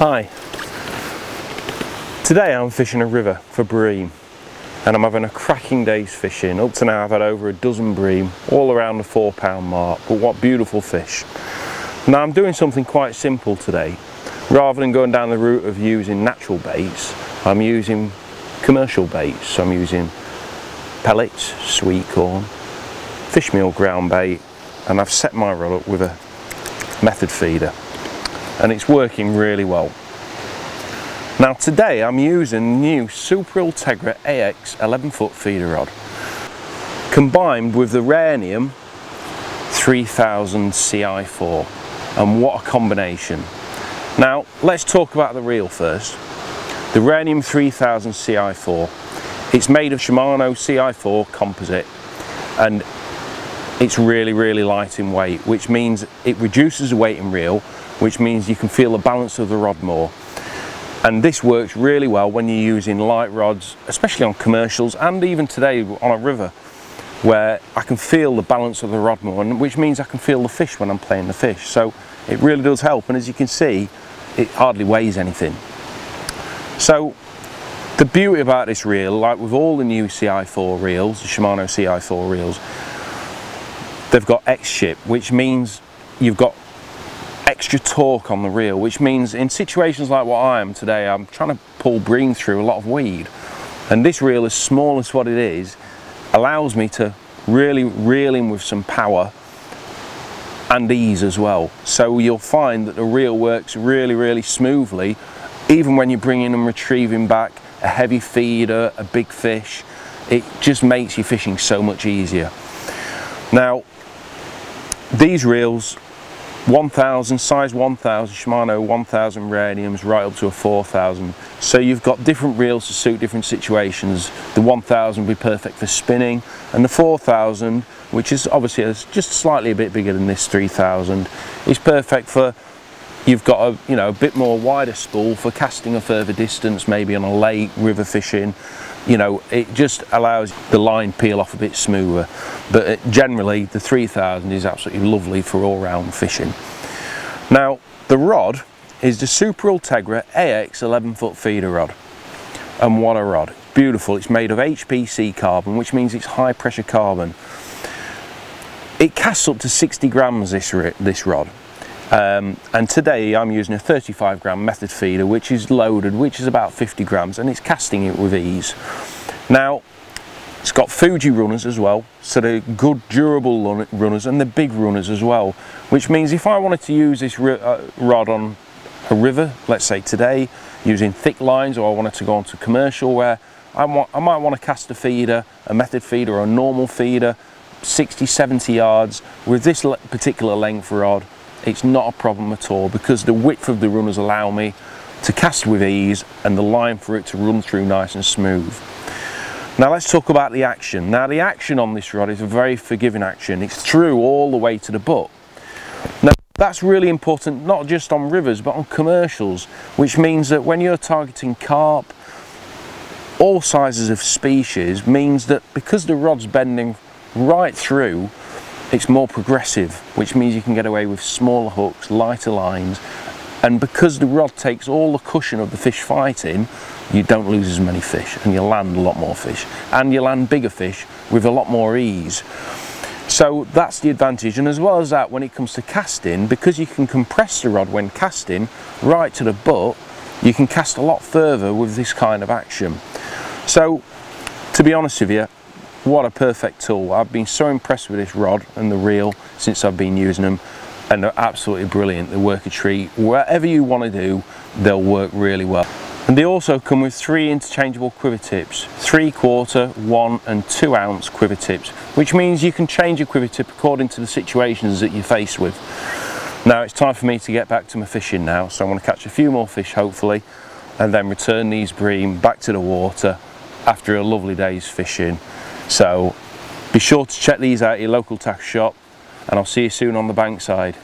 Hi. Today I'm fishing a river for bream and I'm having a cracking day's fishing. Up to now I've had over a dozen bream, all around the 4 pound mark, but what beautiful fish. Now I'm doing something quite simple today. Rather than going down the route of using natural baits, I'm using commercial baits. So I'm using pellets, sweet corn, fish meal ground bait, and I've set my rod up with a method feeder and it's working really well. Now today I'm using the new Super Ultegra AX 11-foot feeder rod combined with the Rarenium Ci4, and what a combination. Now let's talk about the reel first. The Rarenium Ci4, it's made of Shimano Ci4 composite and it's really light in weight, which means it reduces the weight in reel, which means you can feel the balance of the rod more. And this works really well when you're using light rods, especially on commercials, and even today on a river where I can feel the balance of the rod more, and which means I can feel the fish when I'm playing the fish. So it really does help, and as you can see, it hardly weighs anything. So the beauty about this reel, like with all the new Ci4 reels, the Shimano Ci4 reels, they've got X-ship, which means you've got extra torque on the reel, which means in situations like what I am today, I'm trying to pull bream through a lot of weed, and this reel, as small as what it is, allows me to really reel in with some power and ease as well. So you'll find that the reel works really smoothly, even when you're bringing and retrieving back a heavy feeder, a big fish. It just makes your fishing so much easier. Now these reels, 1000, size 1000, Shimano 1000 Rareniums right up to a 4000. So you've got different reels to suit different situations. The 1000 will be perfect for spinning, and the 4000, which is obviously just slightly a bit bigger than this 3000, is perfect for, you've got a bit more wider spool for casting a further distance, maybe on a lake, river fishing. It just allows the line peel off a bit smoother, but generally the 3000 is absolutely lovely for all-round fishing. Now the rod is the Super Ultegra AX 11-foot feeder rod, and what a rod. It's beautiful. It's made of HPC carbon, which means it's high pressure carbon. It casts up to 60 grams, this rod. And today I'm using a 35 gram method feeder, which is loaded, which is about 50 grams, and it's casting it with ease. Now it's got Fuji runners as well, so they're good durable runners, and they're big runners as well, which means if I wanted to use this rod on a river, let's say today, using thick lines, or I wanted to go onto commercial where I might want to cast a feeder, a method feeder or a normal feeder, 60-70 yards, with this particular length rod, it's not a problem at all, because the width of the runners allow me to cast with ease and the line for it to run through nice and smooth. Now let's talk about the action. Now the action on this rod is a very forgiving action. It's through all the way to the butt. Now that's really important, not just on rivers but on commercials, which means that when you're targeting carp, all sizes of species, means that because the rod's bending right through, it's more progressive, which means you can get away with smaller hooks, lighter lines, and because the rod takes all the cushion of the fish fighting, you don't lose as many fish, and you land a lot more fish, and you land bigger fish with a lot more ease. So that's the advantage. And as well as that, when it comes to casting, because you can compress the rod when casting right to the butt, you can cast a lot further with this kind of action. So to be honest with you, what a perfect tool. I've been so impressed with this rod and the reel since I've been using them, and they're absolutely brilliant. They work a treat. Whatever you want to do, they'll work really well. And they also come with 3 interchangeable quiver tips, 3/4, 1 and 2 ounce quiver tips, which means you can change your quiver tip according to the situations that you're faced with. Now it's time for me to get back to my fishing now, so I want to catch a few more fish hopefully, and then return these bream back to the water after a lovely day's fishing. So be sure to check these out at your local tackle shop, and I'll see you soon on the bankside.